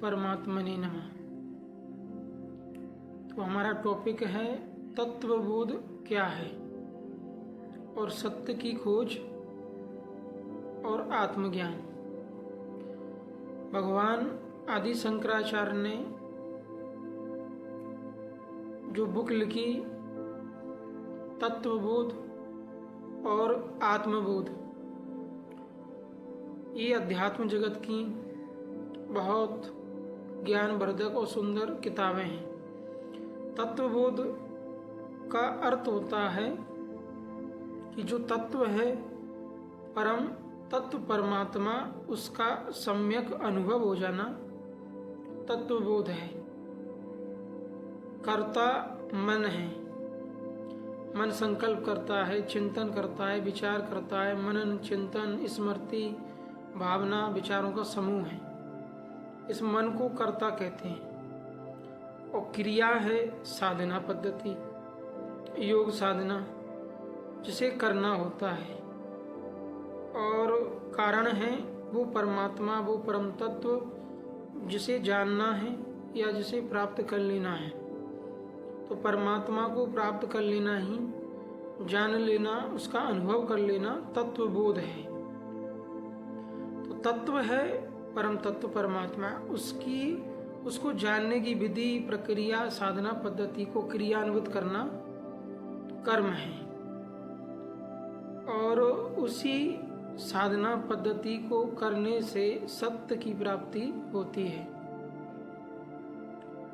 परमात्मने नमः। तो हमारा टॉपिक है तत्वबोध क्या है और सत्य की खोज और आत्मज्ञान। भगवान आदि शंकराचार्य ने जो बुक लिखी तत्वबोध और आत्मबोध, ये अध्यात्म जगत की बहुत ज्ञानवर्धक और सुंदर किताबें हैं। तत्वबोध का अर्थ होता है कि जो तत्व है परम तत्व परमात्मा, उसका सम्यक अनुभव हो जाना तत्वबोध है। कर्ता मन है, मन संकल्प करता है, चिंतन करता है, विचार करता है। मनन, चिंतन, स्मृति, भावना विचारों का समूह है। इस मन को कर्ता कहते हैं। और क्रिया है साधना पद्धति, योग साधना, जिसे करना होता है। और कारण है वो परमात्मा, वो परम तत्व जिसे जानना है या जिसे प्राप्त कर लेना है। तो परमात्मा को प्राप्त कर लेना ही, जान लेना, उसका अनुभव कर लेना तत्वबोध है। तो तत्व है परम तत्व परमात्मा, उसको जानने की विधि, प्रक्रिया, साधना पद्धति को क्रियान्वित करना कर्म है। और उसी साधना पद्धति को करने से सत्य की प्राप्ति होती है।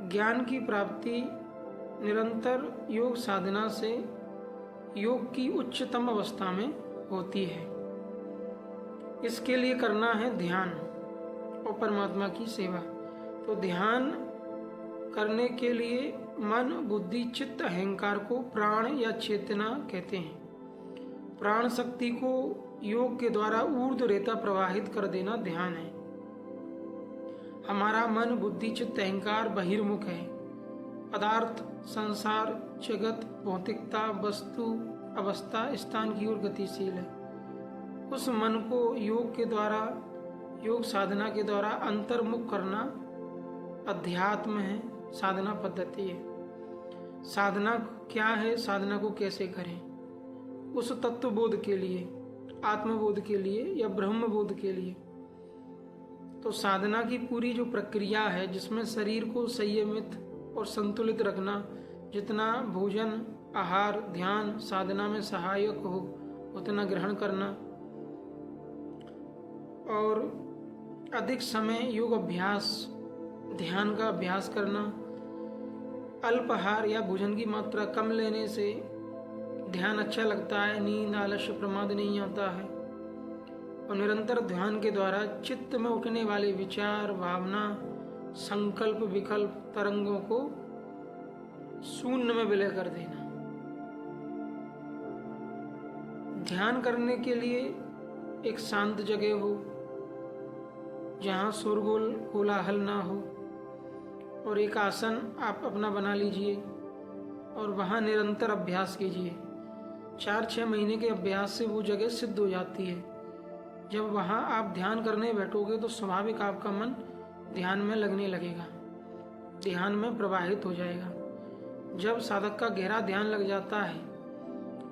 ज्ञान की प्राप्ति निरंतर योग साधना से योग की उच्चतम अवस्था में होती है। इसके लिए करना है ध्यान और परमात्मा की सेवा। तो ध्यान करने के लिए मन, बुद्धि, चित्त, अहंकार को प्राण या चेतना कहते हैं। प्राण शक्ति को योग के द्वारा ऊर्ध्व रेता प्रवाहित कर देना ध्यान है। हमारा मन, बुद्धि, चित्त, अहंकार बहिर्मुख है। पदार्थ, संसार, जगत, भौतिकता, वस्तु, अवस्था, स्थान की ओर गतिशील है। उस मन को योग के द्वारा, योग साधना के द्वारा अंतर्मुख करना अध्यात्म है, साधना पद्धति है। साधना क्या है, साधना को कैसे करें? उस तत्वबोध के लिए, आत्मबोध के लिए या ब्रह्मबोध के लिए। तो साधना की पूरी जो प्रक्रिया है, जिसमें शरीर को संयमित और संतुलित रखना, जितना भोजन, आहार, ध्यान साधना में सहायक हो उतना ग्रहण करना, और अधिक समय योग अभ्यास, ध्यान का अभ्यास करना। अल्पाहार या भोजन की मात्रा कम लेने से ध्यान अच्छा लगता है, नींद, आलस्य, प्रमाद नहीं आता है। और निरंतर ध्यान के द्वारा चित्त में उठने वाले विचार, भावना, संकल्प, विकल्प, तरंगों को शून्य में विलय कर देना। ध्यान करने के लिए एक शांत जगह हो, जहाँ शोरगुल, कोलाहल ना हो, और एक आसन आप अपना बना लीजिए और वहाँ निरंतर अभ्यास कीजिए। 4-6 महीने के अभ्यास से वो जगह सिद्ध हो जाती है। जब वहाँ आप ध्यान करने बैठोगे तो स्वाभाविक आपका मन ध्यान में लगने लगेगा, ध्यान में प्रवाहित हो जाएगा। जब साधक का गहरा ध्यान लग जाता है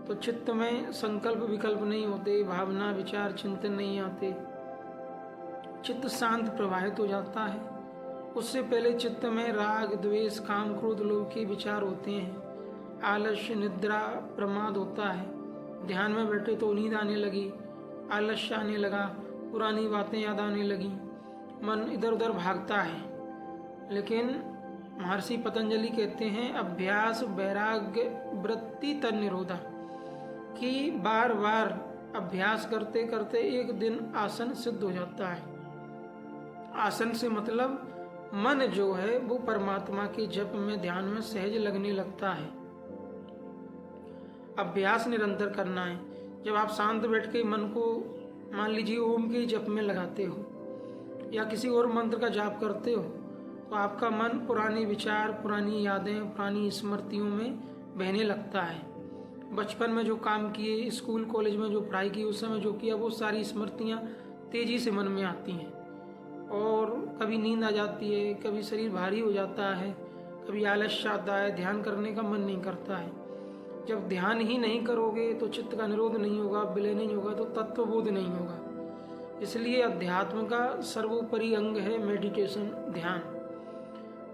तो चित्त में संकल्प, विकल्प नहीं होते, भावना, विचार, चिंतन नहीं आते, चित्त शांत प्रवाहित हो जाता है। उससे पहले चित्त में राग, द्वेष, काम, क्रोध, लोभ के विचार होते हैं। आलस्य, निद्रा, प्रमाद होता है। ध्यान में बैठे तो नींद आने लगी, आलस्य आने लगा, पुरानी बातें याद आने लगी, मन इधर उधर भागता है। लेकिन महर्षि पतंजलि कहते हैं अभ्यास वैराग्य वृत्ति तन्निरोधा, कि बार बार अभ्यास करते करते एक दिन आसन सिद्ध हो जाता है। आसन से मतलब मन जो है वो परमात्मा के जप में, ध्यान में सहज लगने लगता है। अभ्यास निरंतर करना है। जब आप शांत बैठ के मन को मान लीजिए ओम के जप में लगाते हो या किसी और मंत्र का जाप करते हो, तो आपका मन पुराने विचार, पुरानी यादें, पुरानी स्मृतियों में बहने लगता है। बचपन में जो काम किए, स्कूल कॉलेज में जो पढ़ाई की, उस समय जो किया, वो सारी स्मृतियाँ तेजी से मन में आती हैं। और कभी नींद आ जाती है, कभी शरीर भारी हो जाता है, कभी आलस्य आता है, ध्यान करने का मन नहीं करता है। जब ध्यान ही नहीं करोगे तो चित्त का निरोध नहीं होगा, विलय नहीं होगा, तो तत्वबोध नहीं होगा। इसलिए अध्यात्म का सर्वोपरि अंग है मेडिटेशन, ध्यान।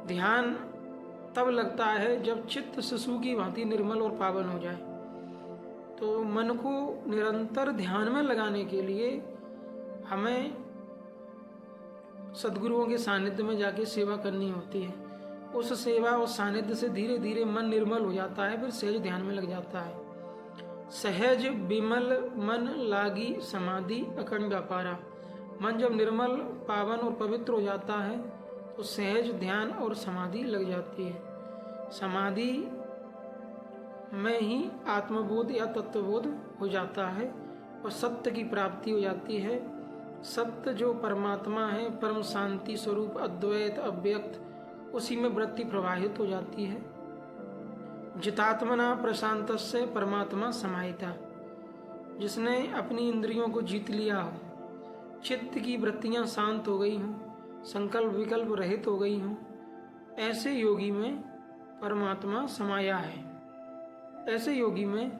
ध्यान तब लगता है जब चित्त शिशु की भांति निर्मल और पावन हो जाए। तो मन को निरंतर ध्यान में लगाने के लिए हमें सद्गुरुओं के सानिध्य में जाके सेवा करनी होती है। उस सेवा और सानिध्य से धीरे धीरे मन निर्मल हो जाता है, फिर सहज ध्यान में लग जाता है। सहज विमल मन लागी समाधि अखंड अपारा। मन जब निर्मल, पावन और पवित्र हो जाता है तो सहज ध्यान और समाधि लग जाती है। समाधि में ही आत्मबोध या तत्वबोध हो जाता है और सत्य की प्राप्ति हो जाती है। सत्य जो परमात्मा है, परम शांति स्वरूप, अद्वैत, अव्यक्त, उसी में वृत्ति प्रवाहित हो जाती है। जितात्मना प्रशांतस्य परमात्मा समाहिता। जिसने अपनी इंद्रियों को जीत लिया हो, चित्त की वृत्तियां शांत हो गई हों, संकल्प विकल्प रहित हो गई हों, ऐसे योगी में परमात्मा समाया है। ऐसे योगी में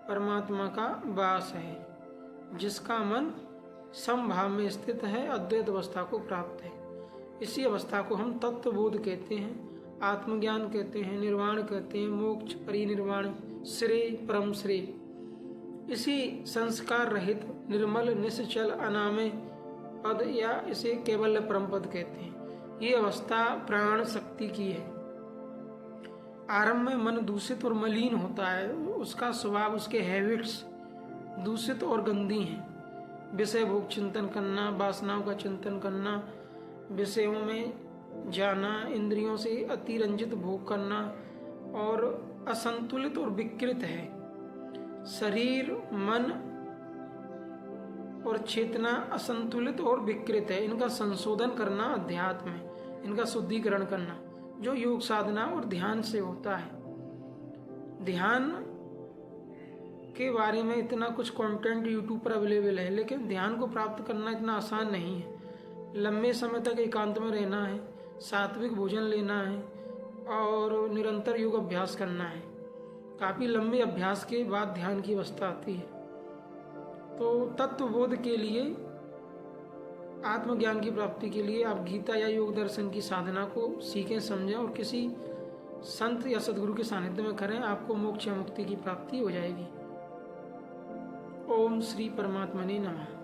परमात्मा का वास है। जिसका मन समभाव में स्थित है, अद्वैत अवस्था को प्राप्त है। इसी अवस्था को हम तत्वबोध कहते हैं, आत्मज्ञान कहते हैं, निर्वाण कहते हैं, मोक्ष, परिनिर्वाण, श्रेय, परम श्रेय। इसी संस्कार रहित निर्मल निश्चल अनामय पद या इसे केवल परम पद कहते हैं। ये अवस्था प्राण शक्ति की है। आरंभ में मन दूषित और मलिन होता है, उसका स्वभाव, उसके हैबिट्स दूषित और गंदी हैं। विषय भोग चिंतन करना, वासनाओं का चिंतन करना, विषयों में जाना, इंद्रियों से अतिरंजित भोग करना और असंतुलित और विकृत है। शरीर, मन और चेतना असंतुलित और विकृत है। इनका संशोधन करना अध्यात्म है, इनका शुद्धिकरण करना, जो योग साधना और ध्यान से होता है। ध्यान के बारे में इतना कुछ कंटेंट यूट्यूब पर अवेलेबल है, लेकिन ध्यान को प्राप्त करना इतना आसान नहीं है। लंबे समय तक एकांत में रहना है, सात्विक भोजन लेना है और निरंतर योग अभ्यास करना है। काफ़ी लंबे अभ्यास के बाद ध्यान की अवस्था आती है। तो तत्वबोध के लिए, आत्मज्ञान की प्राप्ति के लिए आप गीता या योग दर्शन की साधना को सीखें, समझें और किसी संत या सद्गुरु के सानिध्य में करें। आपको मोक्ष या मुक्ति की प्राप्ति हो जाएगी। ओम श्री परमात्मने नमः।